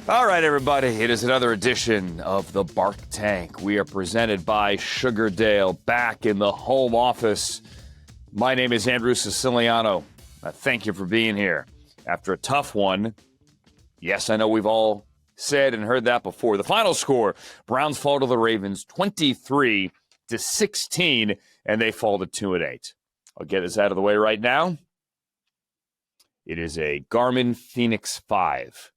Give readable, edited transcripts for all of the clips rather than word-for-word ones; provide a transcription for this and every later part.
All right, everybody, it is another edition of the Bark Tank. We are presented by Sugardale, back in the home office. My name is Andrew Siciliano. Thank you for being here. After a tough one, yes, I know we've all said and heard that before. The final score, Browns fall to the Ravens 23-16, and they fall to 2-8. I'll get this out of the way right now. It is a Garmin Fenix 5.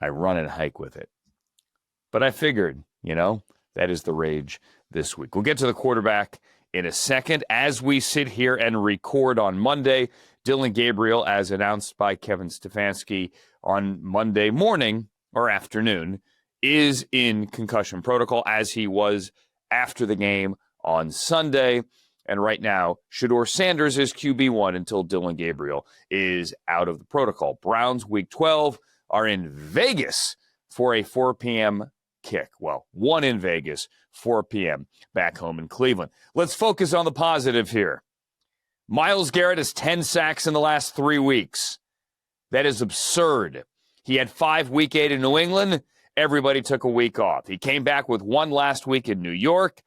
I run and hike with it. But I figured, that is the rage this week. We'll get to the quarterback in a second. As we sit here and record on Monday, Dillon Gabriel, as announced by Kevin Stefanski on Monday morning or afternoon, is in concussion protocol, as he was after the game on Sunday. And right now, Shedeur Sanders is QB1 until Dillon Gabriel is out of the protocol. Browns, Week 12, are in Vegas for a 4 p.m. kick. Well, one in Vegas, 4 p.m. back home in Cleveland. Let's focus on the positive here. Myles Garrett has 10 sacks in the last 3 weeks. That is absurd. He had 5 Week 8 in New England. Everybody took a week off. He came back with 1 last week in New York,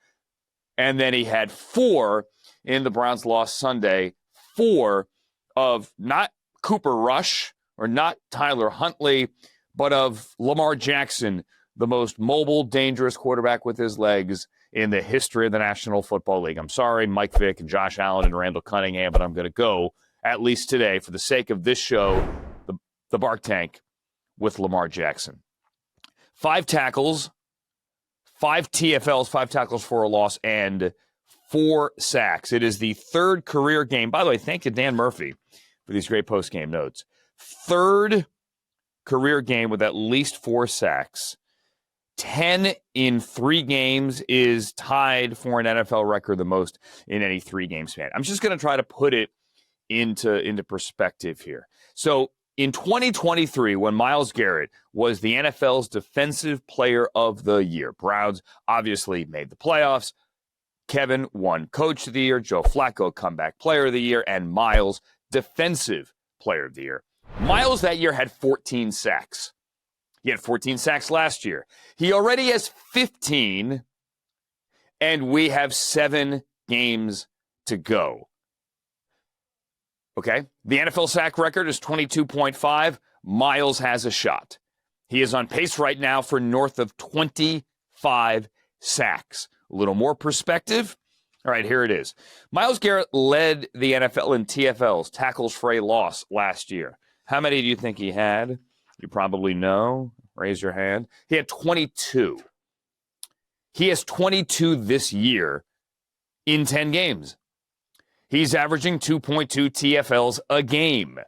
and then he had 4 in the Browns' loss Sunday. 4 of not Cooper Rush, or not Tyler Huntley, but of Lamar Jackson, the most mobile, dangerous quarterback with his legs in the history of the National Football League. I'm sorry, Mike Vick and Josh Allen and Randall Cunningham, but I'm going to go, at least today, for the sake of this show, the Bark Tank, with Lamar Jackson. 5 tackles, 5 TFLs, 5 tackles for a loss, and 4 sacks. It is the 3rd career game. By the way, thank you, Dan Murphy, for these great post-game notes. 3rd career game with at least 4 sacks. 10 in 3 games is tied for an NFL record, the most in any 3-game span. I'm just going to try to put it into perspective here. So in 2023, when Myles Garrett was the NFL's Defensive Player of the Year, Browns obviously made the playoffs. Kevin won Coach of the Year, Joe Flacco Comeback Player of the Year, and Myles Defensive Player of the Year. Myles that year had 14 sacks. He had 14 sacks last year. He already has 15, and we have 7 games to go. Okay? The NFL sack record is 22.5. Myles has a shot. He is on pace right now for north of 25 sacks. A little more perspective. All right, here it is. Myles Garrett led the NFL in TFLs, tackles for a loss, last year. How many do you think he had? You probably know. Raise your hand. He had 22. He has 22 this year in 10 games. He's averaging 2.2 TFLs a game.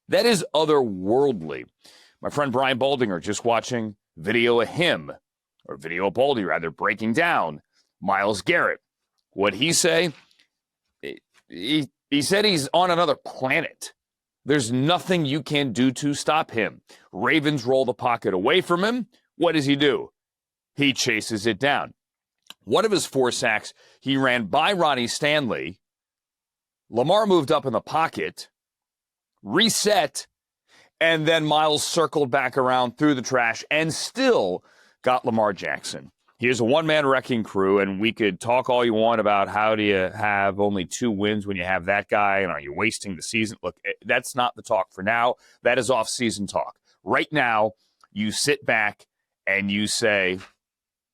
That is otherworldly. My friend Brian Baldinger just watching video of him, or video of Baldy rather, breaking down Myles Garrett. What'd he say? He said he's on another planet. There's nothing you can do to stop him. Ravens roll the pocket away from him. What does he do? He chases it down. One of his 4 sacks, he ran by Ronnie Stanley. Lamar moved up in the pocket, reset, and then Myles circled back around through the trash and still got Lamar Jackson. He is a one-man wrecking crew, and we could talk all you want about how do you have only 2 wins when you have that guy, and are you wasting the season? Look, that's not the talk for now. That is off-season talk. Right now, you sit back and you say,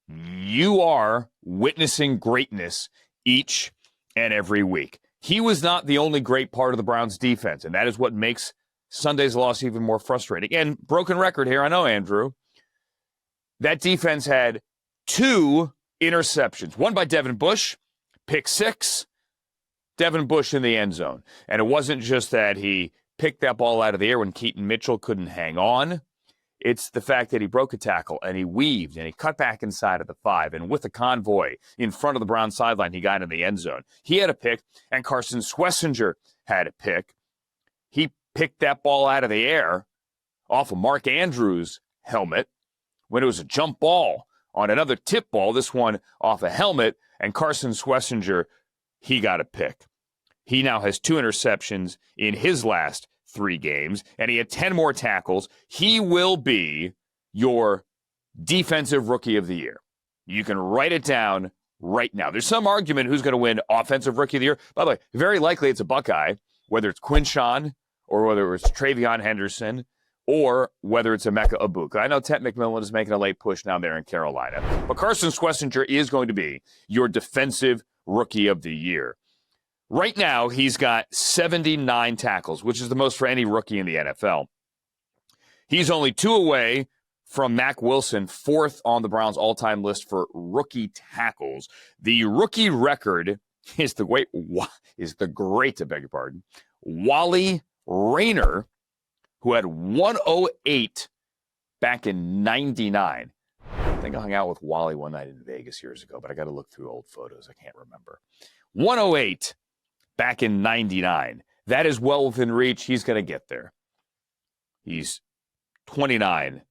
you are witnessing greatness each and every week. He was not the only great part of the Browns' defense, and that is what makes Sunday's loss even more frustrating. And broken record here, I know, Andrew. That defense had 2 interceptions. One by Devin Bush, pick 6, Devin Bush in the end zone. And it wasn't just that he picked that ball out of the air when Keaton Mitchell couldn't hang on. It's the fact that he broke a tackle and he weaved and he cut back inside of the 5. And with a convoy in front of the Brown sideline, he got in the end zone. He had a pick, and Carson Schlesinger had a pick. He picked that ball out of the air off of Mark Andrews' helmet when it was a jump ball on another tip ball, this one off a helmet, and Carson Schlesinger, he got a pick. He now has 2 interceptions in his last 3 games, and he had 10 more tackles, he will be your defensive rookie of the year. You can write it down right now. There's some argument who's going to win offensive rookie of the year. By the way, very likely it's a Buckeye, whether it's Quinshawn or whether it's Travion Henderson or whether it's Emeka Egbuka. I know Ted McMillan is making a late push down there in Carolina, but Carson Schlesinger is going to be your defensive rookie of the year. Right now, he's got 79 tackles, which is the most for any rookie in the NFL. He's only 2 away from Mack Wilson, 4th on the Browns' all-time list for rookie tackles. The rookie record is the great, Wally Rayner, who had 108 back in 99. I think I hung out with Wally one night in Vegas years ago, but I got to look through old photos. I can't remember. 108 back in 99. That is well within reach. He's going to get there. He's 29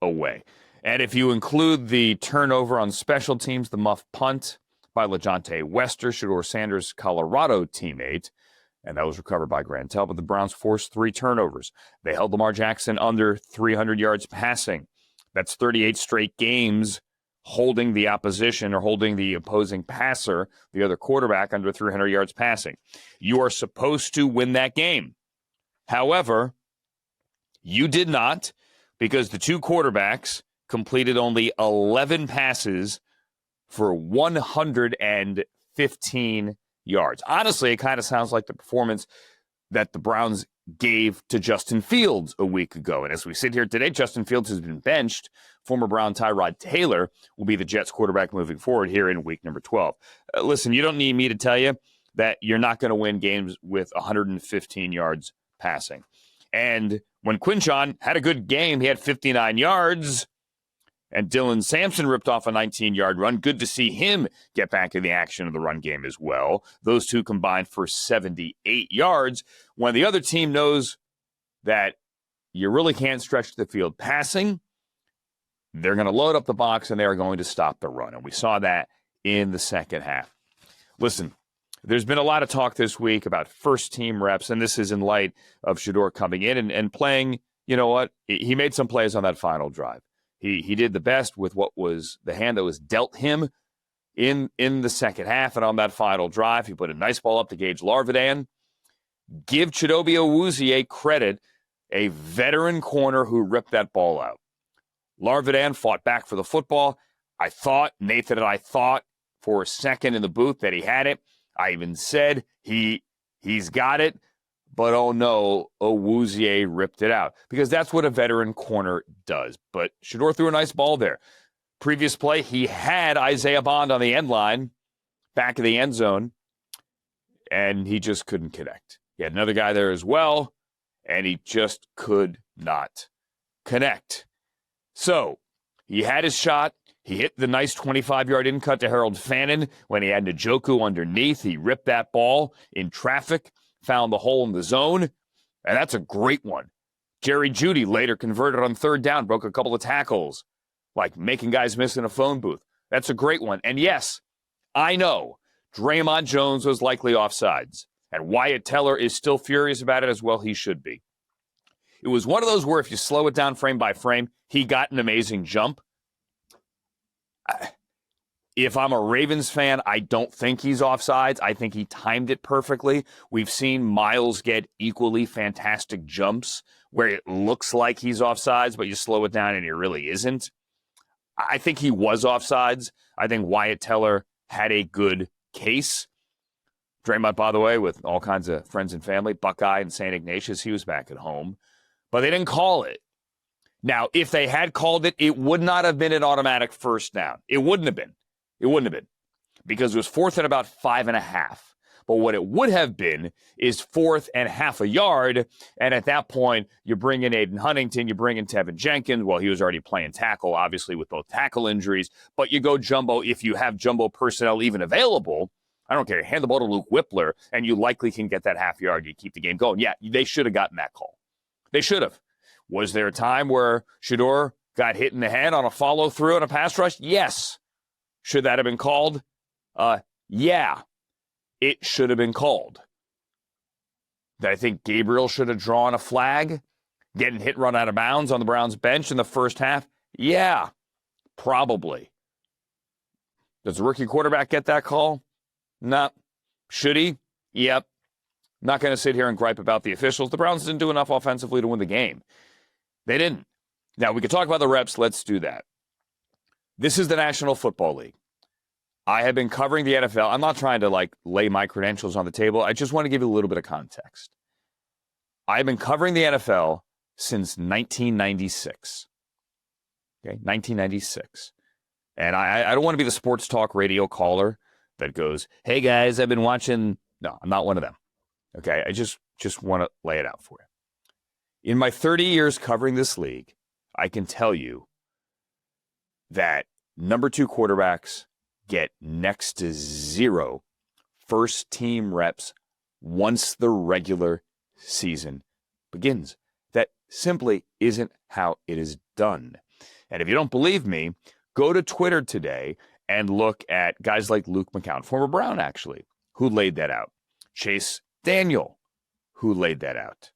away. And if you include the turnover on special teams, the muff punt by LeJontay Wester, Shedeur Sanders' Colorado teammate, and that was recovered by Grant Talbot, the Browns forced 3 turnovers. They held Lamar Jackson under 300 yards passing. That's 38 straight games holding the opposition or holding the opposing passer, the other quarterback, under 300 yards passing. You are supposed to win that game. However, you did not, because the 2 quarterbacks completed only 11 passes for 115 yards. Honestly, it kind of sounds like the performance that the Browns gave to Justin Fields a week ago. And as we sit here today, Justin Fields has been benched. Former Brown Tyrod Taylor will be the Jets quarterback moving forward here in week number 12. Listen, you don't need me to tell you that you're not going to win games with 115 yards passing. And when Quinshawn had a good game, he had 59 yards, and Dylan Sampson ripped off a 19-yard run. Good to see him get back in the action of the run game as well. Those 2 combined for 78 yards. When the other team knows that you really can't stretch the field passing, they're going to load up the box and they are going to stop the run. And we saw that in the second half. Listen, there's been a lot of talk this week about first-team reps, and this is in light of Shedeur coming in and playing. You know what? He made some plays on that final drive. He did the best with what was the hand that was dealt him in the second half, and on that final drive, he put a nice ball up to Gage Larvidan. Give Chidobe Awuzie credit, a veteran corner who ripped that ball out. Larvidan fought back for the football. Nathan and I thought for a second in the booth that he had it. I even said he's got it, but oh no, Awuzie ripped it out, because that's what a veteran corner does. But Shedeur threw a nice ball there. Previous play, he had Isaiah Bond on the end line, back of the end zone, and he just couldn't connect. He had another guy there as well, and he just could not connect. So he had his shot. He hit the nice 25-yard in-cut to Harold Fannin when he had Njoku underneath. He ripped that ball in traffic, found the hole in the zone, and that's a great one. Jerry Jeudy later converted on 3rd down, broke a couple of tackles, like making guys miss in a phone booth. That's a great one. And yes, I know Draymond Jones was likely offsides, and Wyatt Teller is still furious about it as well. He should be. It was one of those where if you slow it down frame by frame, he got an amazing jump. If I'm a Ravens fan, I don't think he's offsides. I think he timed it perfectly. We've seen Myles get equally fantastic jumps where it looks like he's offsides, but you slow it down and he really isn't. I think he was offsides. I think Wyatt Teller had a good case. Draymond, by the way, with all kinds of friends and family, Buckeye and St. Ignatius, he was back at home. But they didn't call it. Now, if they had called it, it would not have been an automatic first down. It wouldn't have been. It wouldn't have been, because it was 4th and about 5.5. But what it would have been is 4th and half a yard, and at that point, you bring in Aiden Huntington, you bring in Tevin Jenkins. Well, he was already playing tackle, obviously, with both tackle injuries, but you go jumbo if you have jumbo personnel even available. I don't care. Hand the ball to Luke Whippler, and you likely can get that half yard. You keep the game going. Yeah, they should have gotten that call. They should have. Was there a time where Shedeur got hit in the head on a follow-through and a pass rush? Yes. Should that have been called? Yeah, it should have been called. that I think Gabriel should have drawn a flag, getting hit run out of bounds on the Browns bench in the first half? Yeah, probably. Does the rookie quarterback get that call? No. Should he? Yep. Not going to sit here and gripe about the officials. The Browns didn't do enough offensively to win the game. They didn't. Now, we could talk about the reps. Let's do that. This is the National Football League. I have been covering the NFL. I'm not trying to lay my credentials on the table. I just want to give you a little bit of context. I've been covering the NFL since 1996. Okay, 1996. And I don't want to be the sports talk radio caller that goes, hey guys, I've been watching. No, I'm not one of them. Okay, I just want to lay it out for you. In my 30 years covering this league, I can tell you that number 2 quarterbacks get next to 0 first-team reps once the regular season begins. That simply isn't how it is done. And if you don't believe me, go to Twitter today and look at guys like Luke McCown, former Brown actually, who laid that out. Chase Daniel, who laid that out.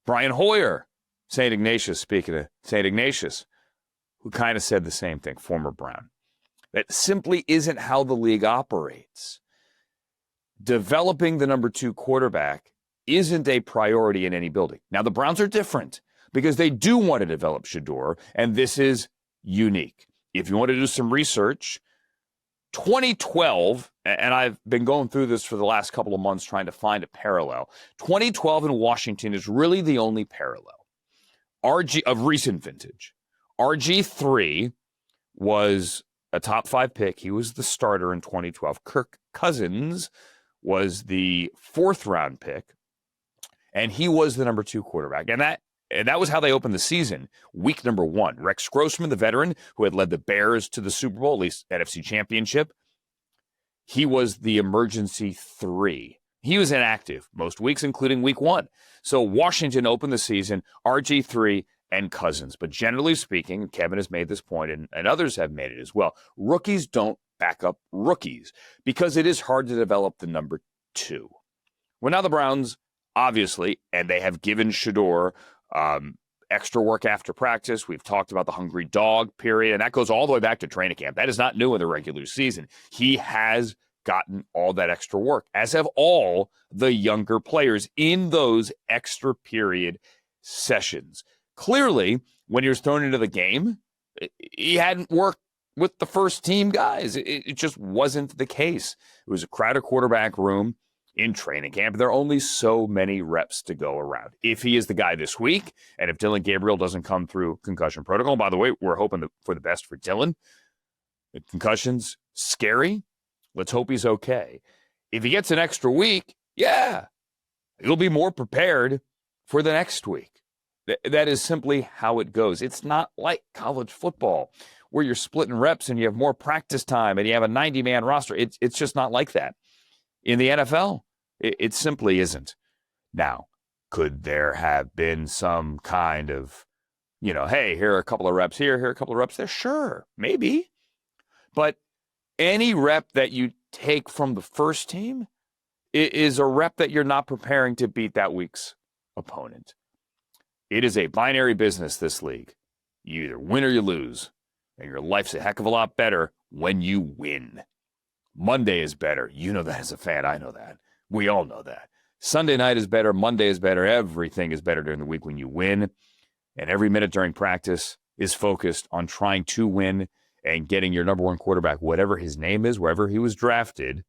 Brian Hoyer, St. Ignatius, speaking of St. Ignatius, who kind of said the same thing, former Brown. That simply isn't how the league operates. Developing the number 2 quarterback isn't a priority in any building. Now, the Browns are different because they do want to develop Shedeur, and this is unique. If you want to do some research, 2012, and I've been going through this for the last couple of months trying to find a parallel. 2012 in Washington is really the only parallel. RG of recent vintage. RG3 was a top 5 pick. He was the starter in 2012. Kirk Cousins was the 4th round pick, and he was the number 2 quarterback. And that was how they opened the season. Week number 1, Rex Grossman, the veteran who had led the Bears to the Super Bowl, at least NFC Championship, he was the emergency 3. He was inactive most weeks, including week 1. So Washington opened the season, RG3 and Cousins. But generally speaking, Kevin has made this point, and others have made it as well, rookies don't back up rookies because it is hard to develop the number 2. Well, now the Browns, obviously, and they have given Shedeur extra work after practice. We've talked about the hungry dog period, and that goes all the way back to training camp. That is not new in the regular season. He has gotten all that extra work, as have all the younger players in those extra period sessions. Clearly, when he was thrown into the game, he hadn't worked with the first team guys. It just wasn't the case. It was a crowded quarterback room in training camp. There are only so many reps to go around. If he is the guy this week, and if Dylan Gabriel doesn't come through concussion protocol, by the way, we're hoping for the best for Dylan. The concussion's scary. Let's hope he's okay. If he gets an extra week, yeah, he'll be more prepared for the next week. That is simply how it goes. It's not like college football where you're splitting reps and you have more practice time and you have a 90-man roster. It's just not like that. In the NFL, it simply isn't. Now, could there have been some kind of, hey, here are a couple of reps here are a couple of reps there? Sure, maybe. But any rep that you take from the first team is a rep that you're not preparing to beat that week's opponent. It is a binary business, this league. You either win or you lose, and your life's a heck of a lot better when you win. Monday is better. You know that as a fan. I know that. We all know that. Sunday night is better. Monday is better. Everything is better during the week when you win. And every minute during practice is focused on trying to win and getting your number 1 quarterback, whatever his name is, wherever he was drafted,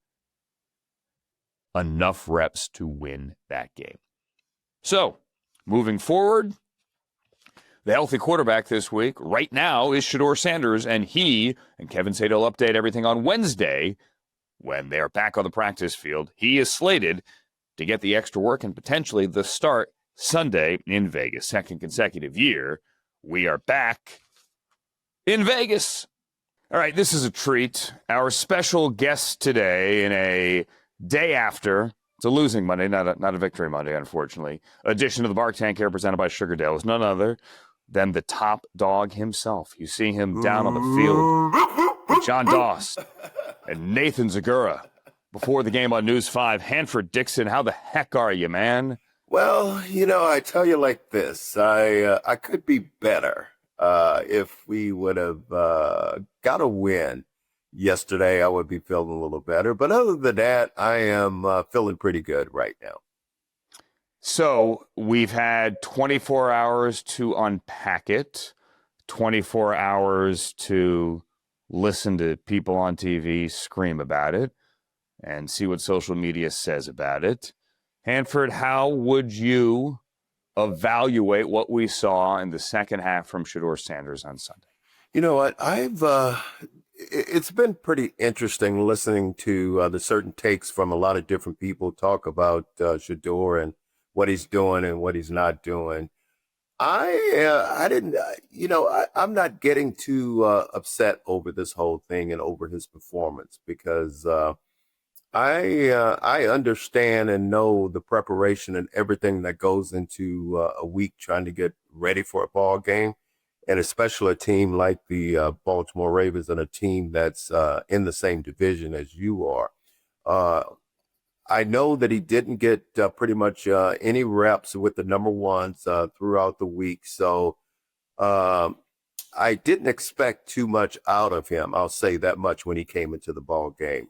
enough reps to win that game. So, moving forward, the healthy quarterback this week right now is Shedeur Sanders, and he, and Kevin said he'll update everything on Wednesday when they are back on the practice field. He is slated to get the extra work and potentially the start Sunday in Vegas. 2nd consecutive year, we are back in Vegas. All right, this is a treat. Our special guest today in a day after, it's a losing Monday, not a victory Monday, unfortunately, edition of the Bark Tank here presented by Sugardale is none other than the top dog himself. You see him down on the field. John Doss and Nathan Zagura before the game on News 5. Hanford Dixon, how the heck are you, man? Well, I tell you like this. I could be better if we would have got a win yesterday. I would be feeling a little better. But other than that, I am feeling pretty good right now. So we've had 24 hours to unpack it, 24 hours to listen to people on TV scream about it and see what social media says about it. Hanford, how would you evaluate what we saw in the second half from Shedeur Sanders on Sunday? You know what? It's been pretty interesting listening to the certain takes from a lot of different people talk about Shedeur and what he's doing and what he's not doing. I didn't, I'm not getting too upset over this whole thing and over his performance because I understand and know the preparation and everything that goes into a week trying to get ready for a ball game, and especially a team like the Baltimore Ravens and a team that's in the same division as you are. Uh, I know that he didn't get pretty much any reps with the number ones throughout the week, so um, I didn't expect too much out of him. I'll say that much when he came into the ball game.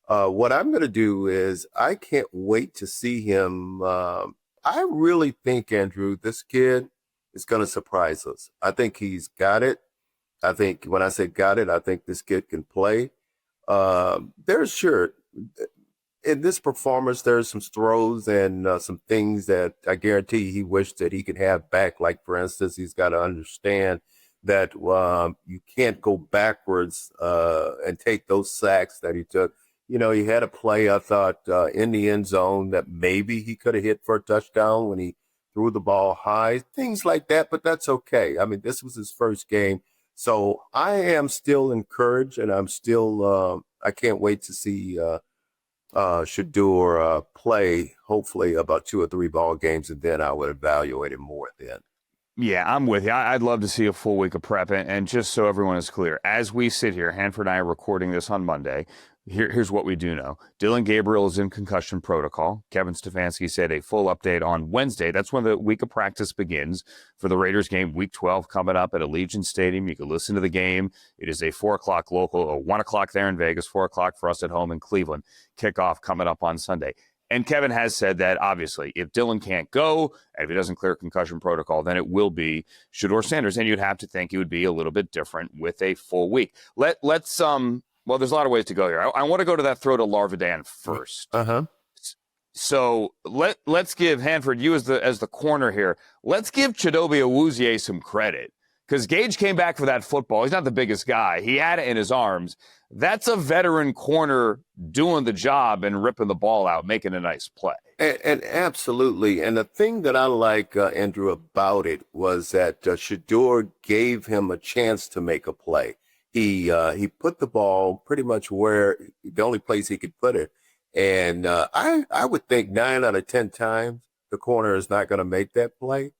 What I'm going to do is I can't wait to see him. I really think, Andrew, this kid is going to surprise us. I think he's got it. I think when I say got it, I think this kid can play. There's sure in this performance, there's some throws and some things that I guarantee he wished that he could have back. Like, for instance, he's got to understand that you can't go backwards and take those sacks that he took. He had a play, I thought, in the end zone that maybe he could have hit for a touchdown when he threw the ball high, things like that, but that's okay. I mean, this was his first game. So I am still encouraged, and I can't wait to see Shedeur play, hopefully about 2 or 3 ball games, and then I would evaluate him more then. Yeah, I'm with you. I'd love to see a full week of prep. And just so everyone is clear, as we sit here, Hanford and I are recording this on Monday. Here's what we do know. Dylan Gabriel is in concussion protocol. Kevin Stefanski said a full update on Wednesday. That's when the week of practice begins for the Raiders game, week 12, coming up at Allegiant Stadium. You can listen to the game. It is a 4 o'clock local, or 1 o'clock there in Vegas, 4 o'clock for us at home in Cleveland. Kickoff coming up on Sunday. And Kevin has said that, obviously, if Dylan can't go, and if he doesn't clear concussion protocol, then it will be Shedeur Sanders. And you'd have to think it would be a little bit different with a full week. Let's well, there's a lot of ways to go here. I want to go to that throw to Larvidan first. Uh-huh. So let's give Hanford, you as the corner here, let's give Chidobe Awuzie some credit. Because Gage came back for that football. He's not the biggest guy. He had it in his arms. That's a veteran corner doing the job and ripping the ball out, making a nice play. And absolutely. And the thing that I like, Andrew, about it was that Shedeur gave him a chance to make a play. He put the ball pretty much where the only place he could put it. And I would think 9 out of 10 times the corner is not going to make that play,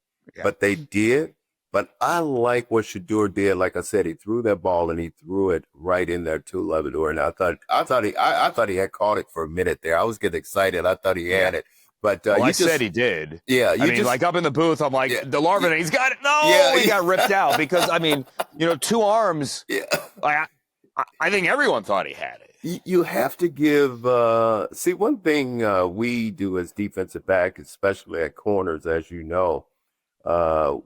but they did. But I like what Shedeur did. Like I said, he threw that ball and he threw it right in there to Levatore. And I thought he had caught it for a minute there. I was getting excited. I thought he had it. But I said he did. Yeah, like up in the booth, I'm like, the Larvin, he's got it. No, he got ripped out because 2 arms. Yeah. I think everyone thought he had it. You have to give. See, one thing we do as defensive back, especially at corners, as you know.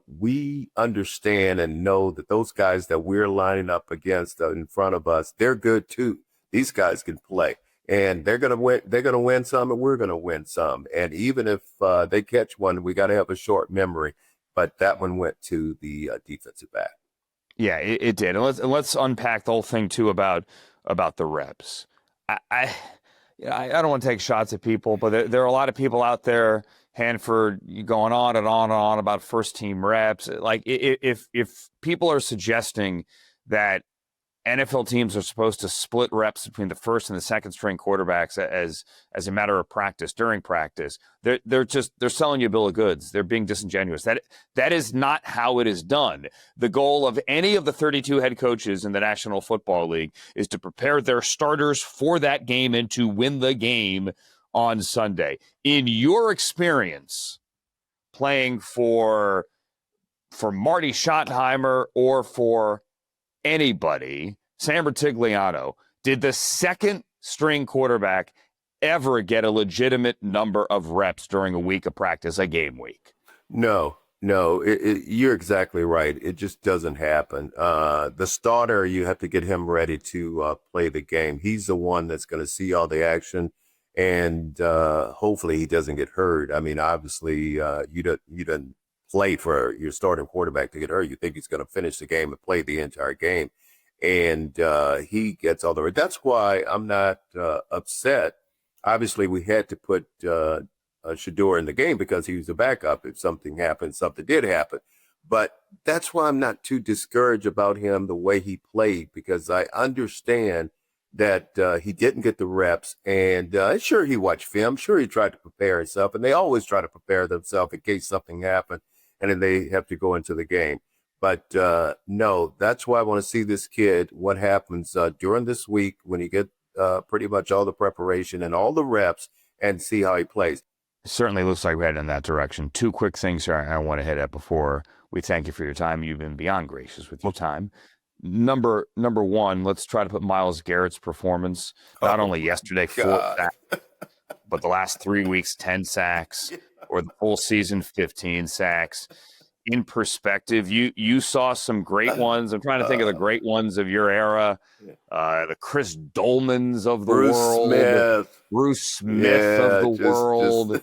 We understand and know that those guys that we're lining up against in front of us, they're good too. These guys can play, and they're gonna win. They're gonna win some, and we're gonna win some. And even if they catch one, we got to have a short memory. But that one went to the defensive back. Yeah, it did. And let's unpack the whole thing too about the reps. I don't want to take shots at people, but there are a lot of people out there. Hanford going on and on and on about first team reps. Like if people are suggesting that NFL teams are supposed to split reps between the first and the second string quarterbacks as a matter of practice during practice, they're selling you a bill of goods. They're being disingenuous. That is not how it is done. The goal of any of the 32 head coaches in the National Football League is to prepare their starters for that game and to win the game on Sunday. In your experience, playing for Marty Schottenheimer or for anybody, Sam Bertigliano, did the second string quarterback ever get a legitimate number of reps during a week of practice, a game week? No, you're exactly right. It just doesn't happen. The starter, you have to get him ready to play the game. He's the one that's going to see all the action, and hopefully he doesn't get hurt. I mean, obviously, you didn't play for your starting quarterback to get hurt. You think he's going to finish the game and play the entire game, and he gets all the. That's why I'm not upset. Obviously, we had to put Shedeur in the game because he was a backup if something happened, something did happen. But that's why I'm not too discouraged about him, the way he played, because I understand that he didn't get the reps. And sure, he watched film. Sure, he tried to prepare himself. And they always try to prepare themselves in case something happened and then they have to go into the game. But no, that's why I want to see this kid, what happens during this week when he gets pretty much all the preparation and all the reps, and see how he plays. Certainly looks like we're heading in that direction. Two quick things here I want to hit at before we thank you for your time. You've been beyond gracious with your time. Number one, let's try to put Myles Garrett's performance, not only yesterday, 4 sacks, but the last 3 weeks, 10 sacks, or the full season, 15 sacks. In perspective, you saw some great ones. I'm trying to think of the great ones of your era. The Chris Dolmans of the world. Bruce Smith of the world.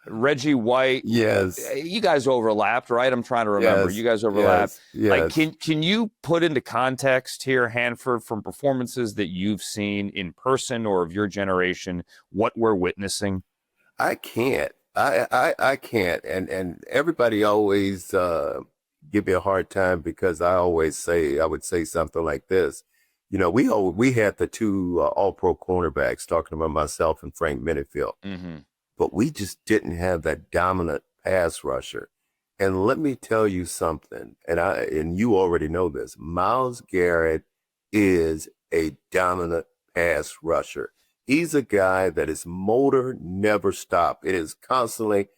Reggie White. Yes. You guys overlapped, right? I'm trying to remember. Yes. You guys overlapped. Yes. Like, can you put into context here, Hanford, from performances that you've seen in person or of your generation, what we're witnessing? I can't. I can't. And everybody always give me a hard time because I would say something like this. You know, we had the two all-pro cornerbacks, talking about myself and Frank Minifield. Mm-hmm. But we just didn't have that dominant pass rusher. And let me tell you something, and you already know this, Myles Garrett is a dominant pass rusher. He's a guy that his motor never stops. It is constantly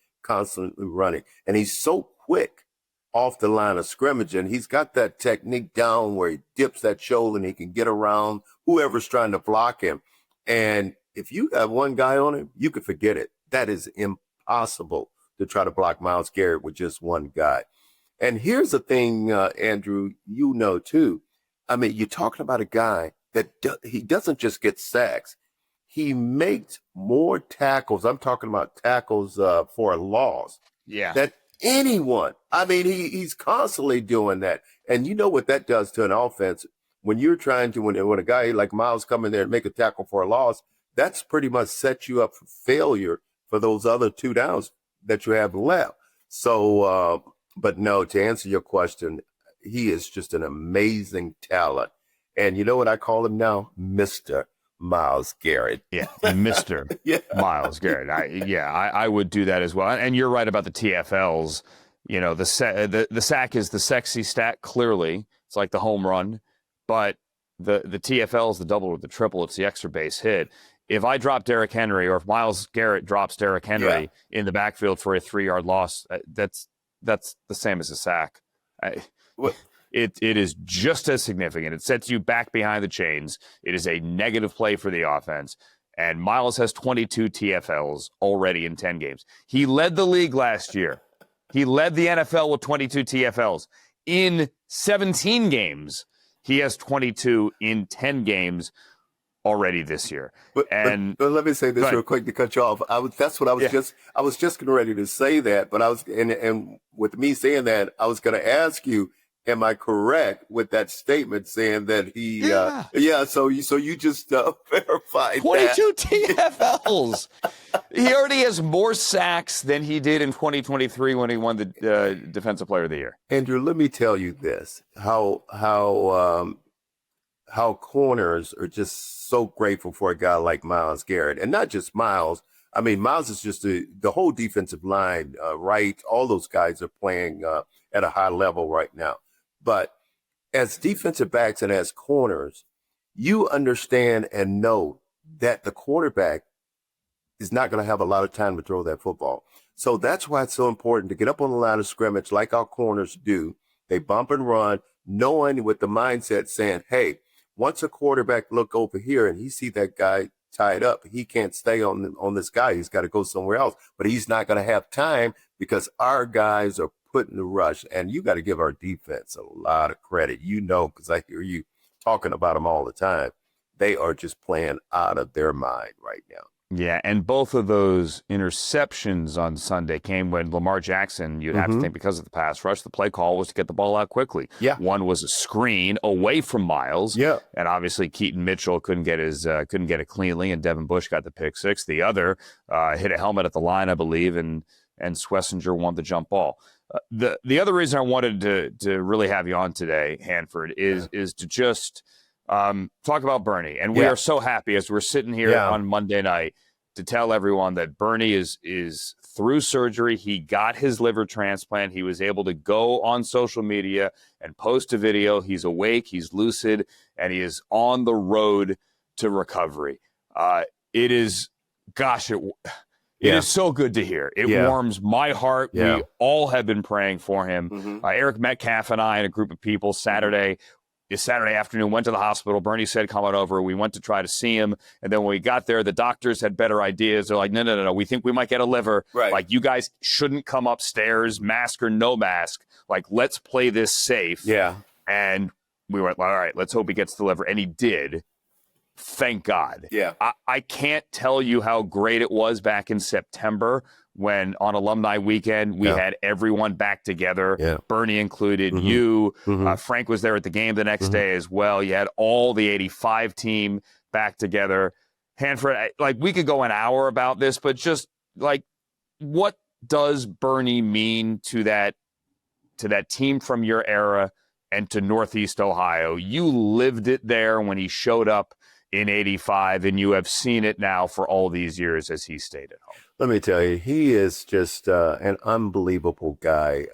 running. And he's so quick off the line of scrimmage, and he's got that technique down where he dips that shoulder and he can get around whoever's trying to block him. And if you have one guy on him, you can forget it. That is impossible to try to block Myles Garrett with just one guy. And here's the thing, Andrew, you know too. I mean, you're talking about a guy that he doesn't just get sacks. He makes more tackles. I'm talking about tackles for a loss. Yeah. That anyone. I mean, he's constantly doing that. And you know what that does to an offense when you're trying to, when a guy like Myles come in there and make a tackle for a loss, that's pretty much set you up for failure for those other two downs that you have left. So, but no, to answer your question, he is just an amazing talent. And you know what I call him now? Mr. Myles Garrett. Yeah, Mr. Myles Garrett. I would do that as well. And you're right about the TFLs. You know, the sack is the sexy stat, clearly. It's like the home run. But the TFLs, the double or the triple, it's the extra base hit. If I drop Derrick Henry, or if Myles Garrett drops Derrick Henry in the backfield for a 3-yard loss, that's the same as a sack. It is just as significant. It sets you back behind the chains. It is a negative play for the offense. And Myles has 22 TFLs already in 10 games. He led the league last year. He led the NFL with 22 TFLs. In 17 games, he has 22 in 10 games already this year. But let me say this real quick to cut you off. I was just getting ready to say that, but and with me saying that, I was going to ask you, am I correct with that statement saying that he? So you just verified 22 TFLs. He already has more sacks than he did in 2023 when he won the Defensive Player of the Year. Andrew, let me tell you this: how corners are just so grateful for a guy like Myles Garrett, and not just Myles. I mean, Myles is just the whole defensive line, right? All those guys are playing at a high level right now. But as defensive backs and as corners, you understand and know that the quarterback is not going to have a lot of time to throw that football. So that's why it's so important to get up on the line of scrimmage like our corners do. They bump and run, knowing with the mindset saying, hey, once a quarterback look over here and he see that guy tied up, he can't stay on this guy. He's got to go somewhere else. But he's not going to have time because our guys are putting the rush. And you got to give our defense a lot of credit, because I hear you talking about them all the time. They are just playing out of their mind right now. Yeah, and both of those interceptions on Sunday came when Lamar Jackson, you'd have to think because of the pass rush, the play call was to get the ball out quickly. Yeah. One was a screen away from Myles. Yeah. And obviously Keaton Mitchell couldn't get it cleanly, and Devin Bush got the pick six. The other hit a helmet at the line, I believe, and Schlesinger won the jump ball. The other reason I wanted to really have you on today, Hanford, is to just talk about Bernie. And we are so happy as we're sitting here on Monday night to tell everyone that Bernie is through surgery. He got his liver transplant. He was able to go on social media and post a video. He's awake, he's lucid, and he is on the road to recovery. It is so good to hear. It warms my heart. Yeah. We all have been praying for him. Eric Metcalf and I and a group of people Saturday afternoon went to the hospital. Bernie said, come on over. We went to try to see him. And then when we got there, the doctors had better ideas. They're like, no. We think we might get a liver. Right. Like, you guys shouldn't come upstairs, mask or no mask. Like, let's play this safe. Yeah. And we went, all right, let's hope he gets the liver. And he did. Thank God. Yeah. I can't tell you how great it was back in September when on alumni weekend we had everyone back together, Bernie included, you, Frank was there at the game the next day as well. You had all the 85 team back together. Hanford, we could go an hour about this, but just what does Bernie mean to that team from your era and to Northeast Ohio? You lived it there when he showed up in 85, and you have seen it now for all these years as he stayed at home. Let me tell you, he is just an unbelievable guy.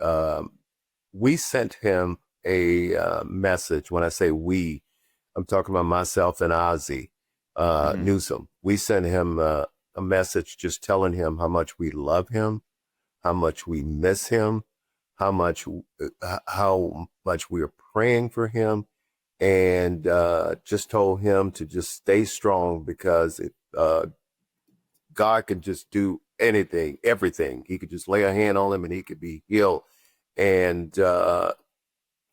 We sent him a message. When I say we, I'm talking about myself and Ozzie Newsome. We sent him a message just telling him how much we love him, how much we miss him, how much we are praying for him, and just told him to just stay strong because God can just do anything, everything. He could just lay a hand on him and he could be healed. And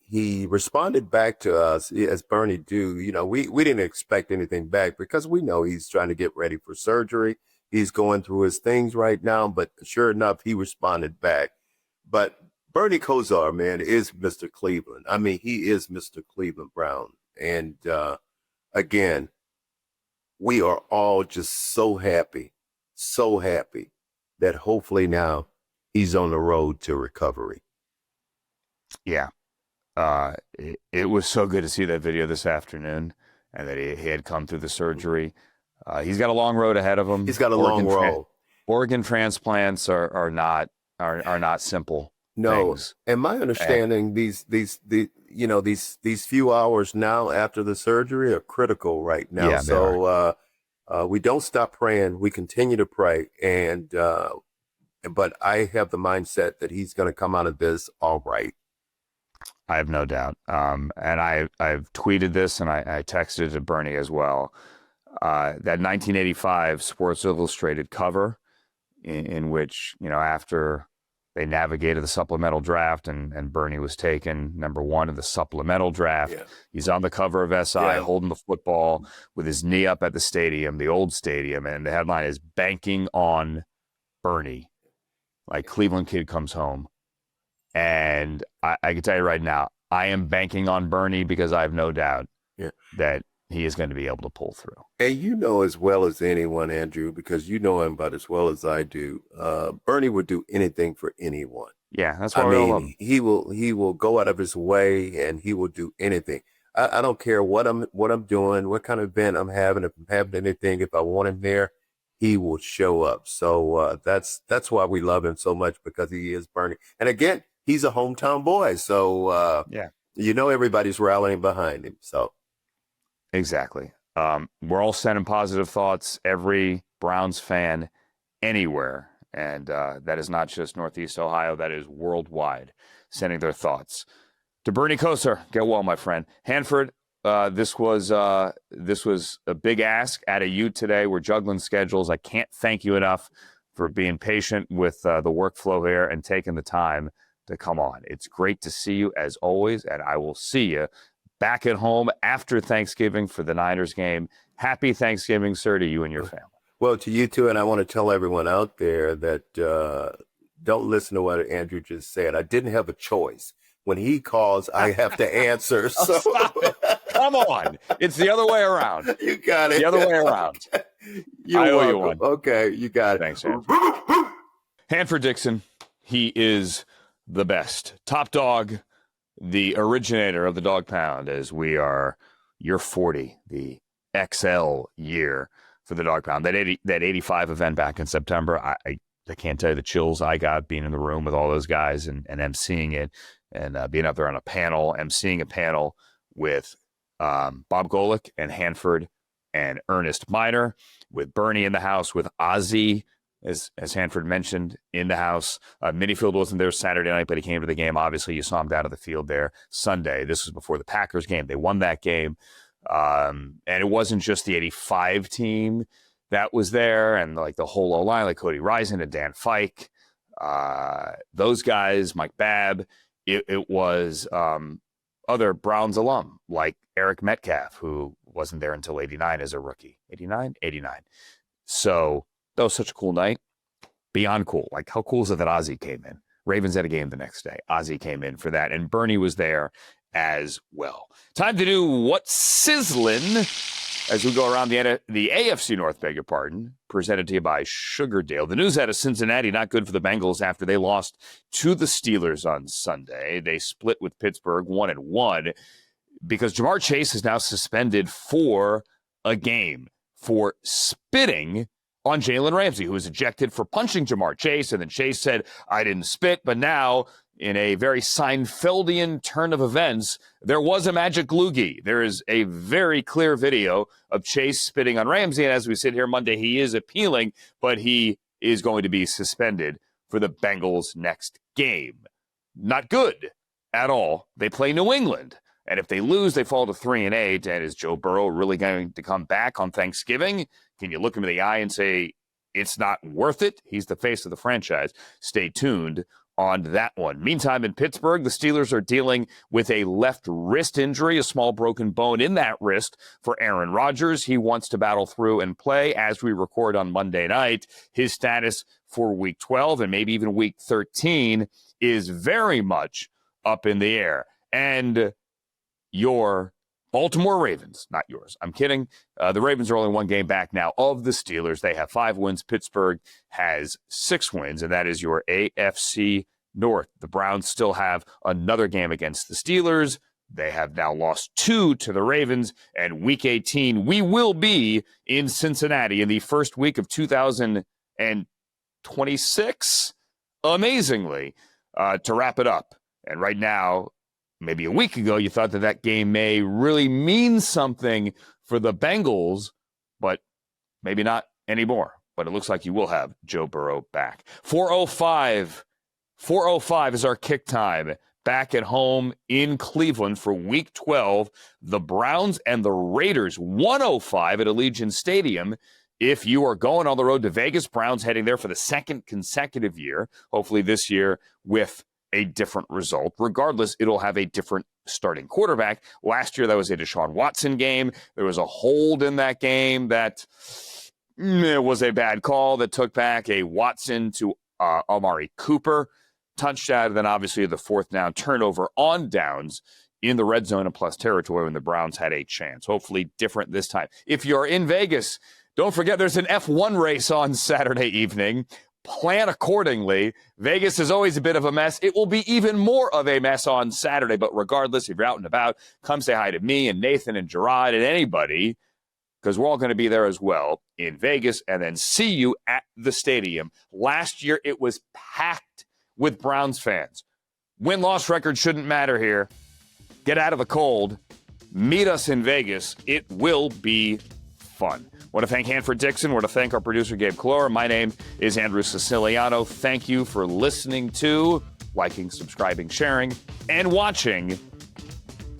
he responded back to us, as Bernie do. We didn't expect anything back because we know he's trying to get ready for surgery. He's going through his things right now, but sure enough, he responded back. But Bernie Kosar, man, is Mr. Cleveland. I mean, he is Mr. Cleveland Brown. And again, we are all just so happy that hopefully now he's on the road to recovery. Yeah. It was so good to see that video this afternoon and that he had come through the surgery. He's got a long road ahead of him. He's got a long road. Organ transplants are not simple. No, things. And my understanding, these few hours now after the surgery are critical right now. Yeah, so we don't stop praying. We continue to pray, but I have the mindset that he's going to come out of this all right. I have no doubt. And I've tweeted this and I texted it to Bernie as well. That 1985 Sports Illustrated cover in which, after they navigated the supplemental draft and Bernie was taken number one in the supplemental draft. Yeah. He's on the cover of SI holding the football with his knee up at the stadium, the old stadium. And the headline is "Banking on Bernie." Like Cleveland kid comes home. And I can tell you right now, I am banking on Bernie because I have no doubt that he is going to be able to pull through. And as well as anyone, Andrew, because you know him about as well as I do, Bernie would do anything for anyone. Yeah, that's why we all love him. He will go out of his way and he will do anything. I don't care what I'm doing, what kind of event I'm having, if I'm having anything, if I want him there, he will show up. So that's why we love him so much, because he is Bernie. And again, he's a hometown boy. So everybody's rallying behind him. So exactly. We're all sending positive thoughts. Every Browns fan anywhere. And that is not just Northeast Ohio. That is worldwide, sending their thoughts. To Bernie Kosar, get well, my friend. Hanford, this was a big ask out of you today. We're juggling schedules. I can't thank you enough for being patient with the workflow here and taking the time to come on. It's great to see you as always, and I will see you back at home after Thanksgiving for the Niners game. Happy Thanksgiving, sir, to you and your family. Well, to you too, and I want to tell everyone out there that don't listen to what Andrew just said. I didn't have a choice. When he calls, I have to answer. So come on. It's the other way around. You got it. The other way around. I owe you one. Okay, you got it. Thanks, Hanford. Hanford Dixon, he is the best. Top dog, the originator of the dog pound, as we are year 40, the XL year for the dog pound. That 85 event back in September, I can't tell you the chills I got being in the room with all those guys and emceeing it. And being up there on a panel, emceeing a panel with Bob Golick and Hanford and Ernest Miner, with Bernie in the house, with Ozzie, as Hanford mentioned, in the house. Minifield wasn't there Saturday night, but he came to the game. Obviously, you saw him down to the field there Sunday. This was before the Packers game. They won that game. And it wasn't just the 85 team that was there and like the whole O-line, like Cody Risen and Dan Fike. Those guys, Mike Babb. It was other Browns alum like Eric Metcalf, who wasn't there until 89 as a rookie. 89? 89. So that was such a cool night. Beyond cool. Like, how cool is it that Ozzie came in? Ravens had a game the next day. Ozzie came in for that, and Bernie was there as well. Time to do What's Sizzlin' as we go around the AFC North, beg your pardon, presented to you by Sugardale. The news out of Cincinnati, not good for the Bengals after they lost to the Steelers on Sunday. They split with Pittsburgh 1-1 because Jamar Chase is now suspended for a game for spitting on Jalen Ramsey, who was ejected for punching Jamar Chase. And then Chase said, I didn't spit, but now in a very Seinfeldian turn of events, there was a magic loogie. There is a very clear video of Chase spitting on Ramsey. And as we sit here Monday, he is appealing, but he is going to be suspended for the Bengals' next game. Not good at all. They play New England. And if they lose, they fall to 3-8. And is Joe Burrow really going to come back on Thanksgiving? Can you look him in the eye and say, it's not worth it? He's the face of the franchise. Stay tuned on that one. Meantime, in Pittsburgh, the Steelers are dealing with a left wrist injury, a small broken bone in that wrist for Aaron Rodgers. He wants to battle through and play as we record on Monday night. His status for Week 12 and maybe even Week 13 is very much up in the air. And your Baltimore Ravens, not yours, I'm kidding. The Ravens are only one game back now of the Steelers. They have 5 wins. Pittsburgh has 6 wins, and that is your AFC North. The Browns still have another game against the Steelers. They have now lost 2 to the Ravens, and Week 18, we will be in Cincinnati in the first week of 2026, amazingly, to wrap it up. And right now, maybe a week ago, you thought that game may really mean something for the Bengals, but maybe not anymore. But it looks like you will have Joe Burrow back. 4:05 is our kick time. Back at home in Cleveland for Week 12. The Browns and the Raiders, 1:05 at Allegiant Stadium. If you are going on the road to Vegas, Browns heading there for the second consecutive year, hopefully this year with a different result. Regardless, it'll have a different starting quarterback. Last year, that was a Deshaun Watson game. There was a hold in that game that it was a bad call that took back a Watson to Amari Cooper touchdown. Then obviously the 4th down turnover on downs in the red zone and plus territory when the Browns had a chance. Hopefully different this time. If you're in Vegas, don't forget there's an F1 race on Saturday evening. Plan accordingly. Vegas is always a bit of a mess. It will be even more of a mess on Saturday. But regardless, if you're out and about, come say hi to me and Nathan and Gerard and anybody, because we're all going to be there as well in Vegas, and then see you at the stadium. Last year, it was packed with Browns fans. Win-loss record shouldn't matter here. Get out of the cold. Meet us in Vegas. It will be fun. Want to thank Hanford Dixon. Want to thank our producer, Gabe Clore. My name is Andrew Siciliano. Thank you for listening to, liking, subscribing, sharing, and watching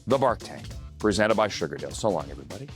The Bark Tank, presented by Sugardale. So long, everybody.